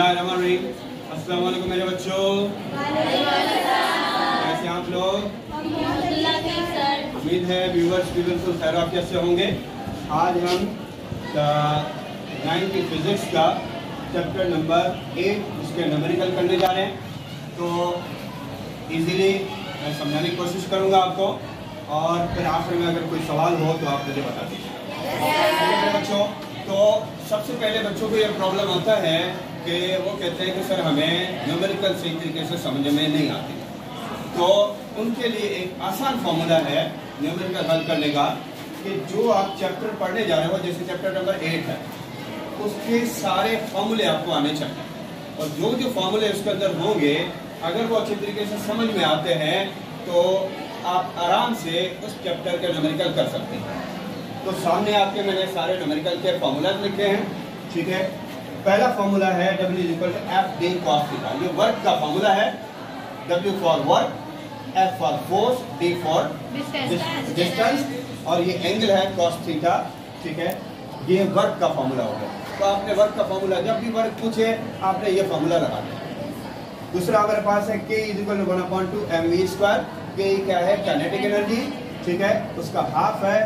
बिस्मिल्लाहिर्रहमानिर्रहीम। अस्सलाम वालेकुम मेरे बच्चों, कैसे आप लोग? उम्मीद है व्यूवर्स भी बिल्कुल खैरियत से होंगे। आज हम 9th फिजिक्स का चैप्टर नंबर 8 उसके न्यूमेरिकल करने जा रहे हैं। तो इजीली मैं समझाने की कोशिश करूंगा आपको, और फिर आखिर में अगर कोई सवाल हो तो आप मुझे बता दीजिए बच्चों। तो सबसे पहले बच्चों को ये प्रॉब्लम आता है कि वो कहते हैं कि सर हमें न्यूमेरिकल सही तरीके से समझ में नहीं आती। तो उनके लिए एक आसान फॉर्मूला है न्यूमेरिकल हल करने का, कि जो आप चैप्टर पढ़ने जा रहे हो, जैसे चैप्टर नंबर 8 है, उसके सारे फॉर्मूले आपको आने चाहिए। और जो जो फॉर्मूले उसके अंदर होंगे, अगर वो अच्छी तरीके से समझ में आते हैं तो आप आराम से उस चैप्टर के न्यूमेरिकल कर सकते हैं। तो सामने आपके मैंने सारे न्यूमेरिकल के फॉर्मूला लिखे हैं, ठीक है। पहला फॉर्मूला है W = FD cos थीटा। ये वर्क का फॉर्मूला है। W for work, F for force, D for distance, और ये एंगल है cos थीटा, ठीक है। ये वर्क का फॉर्मूला हो गया। तो आपने वर्क का फॉर्मूला, जब भी वर्क पूछे आपने ये फॉर्मूला लगा दिया। दूसरा हमारे पास है K = 1/2 mv²। K क्या है? काइनेटिक एनर्जी, ठीक है। उसका हाफ है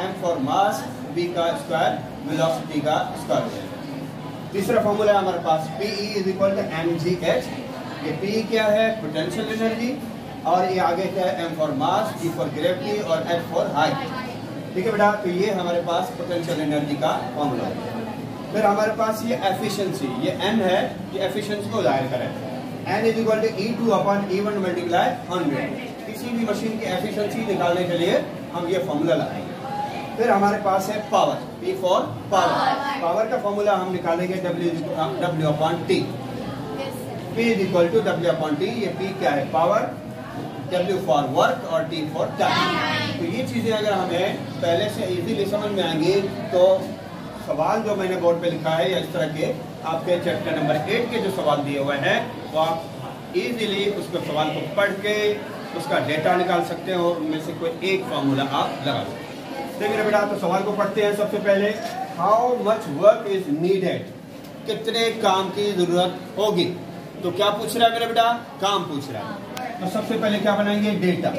m फॉर मास, v का स्क्वायर, वेलोसिटी का स्क्वायर। तीसरा फॉर्मूला है हमारे पास PE = mgh। ये PE क्या है? पोटेंशियल एनर्जी, और ये आगे क्या है? m for mass, G for gravity, और h फॉर हाइट, ठीक है बेटा। तो ये हमारे पास पोटेंशियल एनर्जी का फॉर्मूला है। फिर हमारे पास ये एफिशिएंसी, ये n है, ये एफिशिएंसी को जाहिर करें। n = E2/E1 × 100। किसी भी मशीन की एफिशिएंसी निकालने के लिए हम ये फॉर्मूला लगाएंगे। फिर हमारे पास है power, P for power. Power का फॉर्मूला हम निकालेंगे W/T। P = W/T। ये P क्या है? पावर, W फॉर वर्क, और T फॉर टाइम। तो ये चीजें अगर हमें पहले से इजीली समझ में आएंगी तो सवाल जो मैंने बोर्ड पे लिखा है, या इस तरह के आपके चैप्टर नंबर 8 के जो सवाल दिए हुए हैं, वो आप इजीली उसको सवाल को पढ़ के उसका डेटा निकाल सकते हैं, और उनमें से कोई एक फार्मूला आप लगा सकते हैं। देखिए बेटा, तो सवाल को पढ़ते हैं। सबसे पहले, how much work is needed? कितने काम की जरूरत होगी? तो क्या पूछ रहा है मेरा बेटा? काम पूछ रहा है। तो सबसे पहले क्या बनाएंगे? डेटा।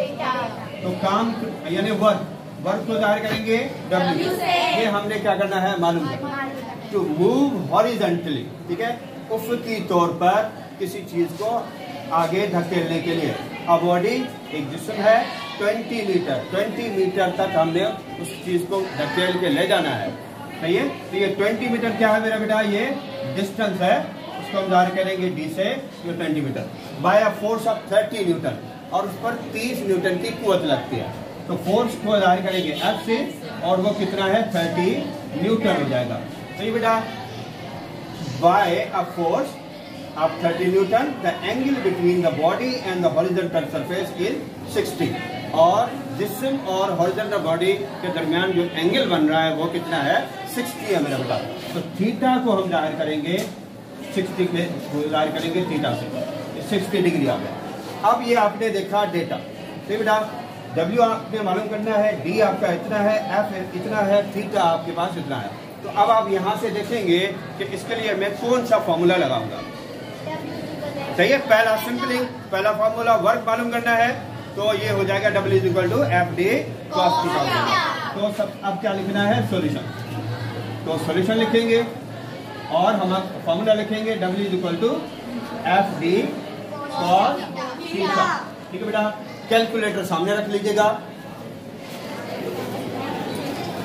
तो काम यानी वर्क, वर्क को जाहिर करेंगे W से। ये हमने क्या करना है? मालूम करना। टू मूव हॉरिजॉन्टली, ठीक है, उफ़क़ी तौर पर किसी चीज को आगे धकेलने के लिए। अ बॉडी एक जिस्म है, 20 मीटर तक हमने उस चीज को धकेल के ले जाना है, सही है। तो ये 20 मीटर क्या है मेरा बेटा? ये डिस्टेंस है, उसको हम जाहिर करेंगे D से। ये 20 meter by a force of 30 newton, और उस पर 30 न्यूटन की कुवत लगती है। तो फोर्स को जाहिर करेंगे F से, और वो कितना है? 30 न्यूटन हो जाएगा, सही बेटा। By a force of 30 Newton, the angle between the body and the horizontal surface is 60। और जिस्म और हॉरिजॉन्टल बॉडी के दरमियान जो एंगल बन रहा है वो कितना है? 60 है मेरा बेटा। तो थीटा को हम जाहिर करेंगे 60 पे, जाहिर करेंगे थीटा से, 60 डिग्री आ गया। अब ये आपने देखा डेटा, ठीक बेटा। W आपने मालूम करना है, D आपका इतना है, F इतना है, थीटा आपके पास इतना है। तो अब आप यहाँ से देखेंगे कि इसके लिए मैं कौन सा फॉर्मूला लगाऊंगा, सही है। पहला सिंपली, पहला फॉर्मूला वर्क मालूम करना है, तो ये हो जाएगा W = FD cos थीटा। तो सब अब क्या लिखना है? सॉल्यूशन। तो सॉल्यूशन लिखेंगे, और हम फॉर्मूला लिखेंगे W = FD cos थीटा, ठीक है बेटा। कैलकुलेटर सामने रख लीजिएगा।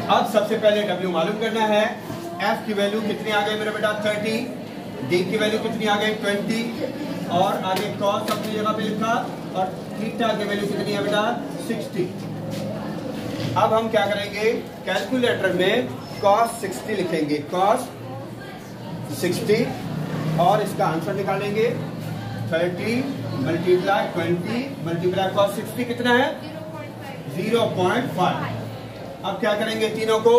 अब सबसे पहले W मालूम करना है। F की वैल्यू कितनी आ गई मेरा बेटा? 30। D की वैल्यू कितनी आ गई? 20। और आगे cos अपनी जगह पे लिखा, और थीटा की वैल्यू कितनी है बेटा? 60। अब हम क्या करेंगे? कैलकुलेटर में cos 60 लिखेंगे, cos 60, और इसका आंसर निकालेंगे 30 × 20 × cos 60 कितना है? 0.5। अब क्या करेंगे? तीनों को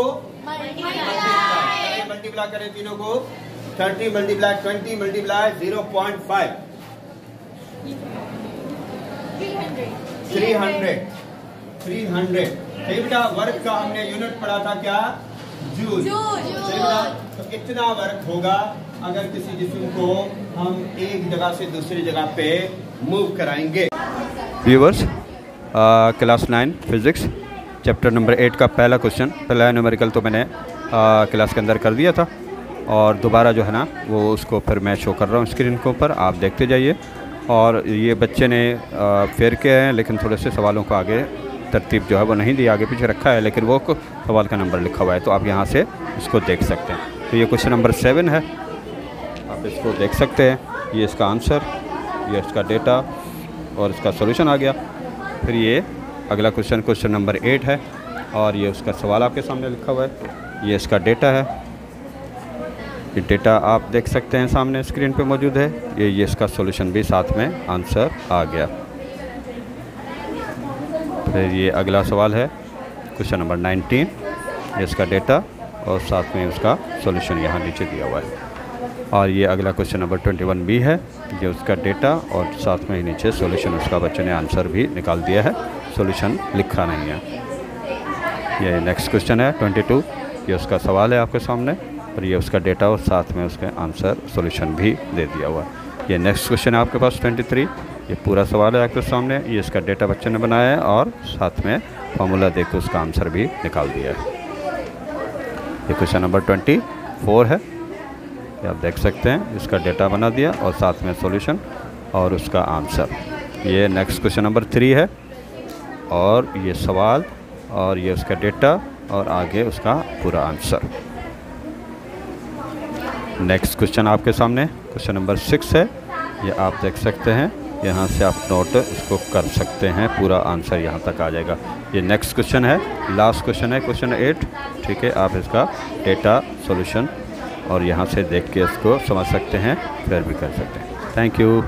मल्टीप्लाई करें, तीनों को 30 × 20 × 0.5, 300। सही बेटा। वर्क का हमने यूनिट पढ़ा था क्या? जूल। सही बोला। तो इतना वर्क होगा अगर किसी जिस्म को हम एक जगह से दूसरी जगह पे मूव कराएंगे। Viewers, class 9 physics chapter number 8 का पहला क्वेश्चन, पहला न्यूमेरिकल तो मैंने क्लास के अंदर कर दिया था, और दोबारा जो है ना वो उसको फिर मैं शो कर रहा हूँ स्क्रीन के ऊपर, आप देखते जाइए। और ये बच्चे ने फेर के हैं, लेकिन थोड़े से सवालों को आगे तरतीब जो है वो नहीं दी, आगे पीछे रखा है, लेकिन वो सवाल का नंबर लिखा हुआ है, तो आप यहाँ से इसको देख सकते हैं। तो ये क्वेश्चन नंबर 7 है, आप इसको देख सकते हैं। ये इसका आंसर, ये इसका डेटा और इसका सॉल्यूशन आ गया। फिर ये अगला क्वेश्चन, क्वेश्चन नंबर 8 है, और ये उसका सवाल आपके सामने लिखा हुआ है। ये इसका डेटा है, ये डेटा आप देख सकते हैं सामने स्क्रीन पे मौजूद है। ये इसका सॉल्यूशन भी साथ में आंसर आ गया। फिर ये अगला सवाल है क्वेश्चन नंबर 19, ये इसका डेटा और साथ में उसका सॉल्यूशन यहाँ नीचे दिया हुआ है। और ये अगला क्वेश्चन नंबर 21 भी है, ये उसका डेटा और साथ में ही नीचे सॉल्यूशन, उसका बच्चे ने आंसर भी निकाल दिया है, सॉल्यूशन लिखा नहीं है। ये नेक्स्ट क्वेश्चन है 22, ये उसका सवाल है आपके सामने, और ये उसका डेटा और साथ में उसके आंसर सॉल्यूशन भी दे दिया हुआ है। ये नेक्स्ट क्वेश्चन है आपके पास 23, ये पूरा सवाल है आपके सामने, ये इसका डेटा बच्चे ने बनाया है और साथ में फार्मूला देकर उसका आंसर भी निकाल दिया है। ये क्वेश्चन नंबर 24 है, ये आप देख सकते हैं, इसका डेटा बना दिया और साथ में सॉल्यूशन और उसका आंसर। ये नेक्स्ट क्वेश्चन नंबर 3 है, और ये सवाल और ये उसका डेटा और आगे उसका पूरा आंसर। नेक्स्ट क्वेश्चन आपके सामने क्वेश्चन नंबर 6 है, ये आप देख सकते हैं, यहाँ से आप नोट इसको कर सकते हैं, पूरा आंसर यहाँ तक आ जाएगा। ये नेक्स्ट क्वेश्चन है, लास्ट क्वेश्चन है क्वेश्चन 8, ठीक है। आप इसका डेटा, सॉल्यूशन और यहाँ से देख के इसको समझ सकते हैं, फिर भी कर सकते हैं। Thank you.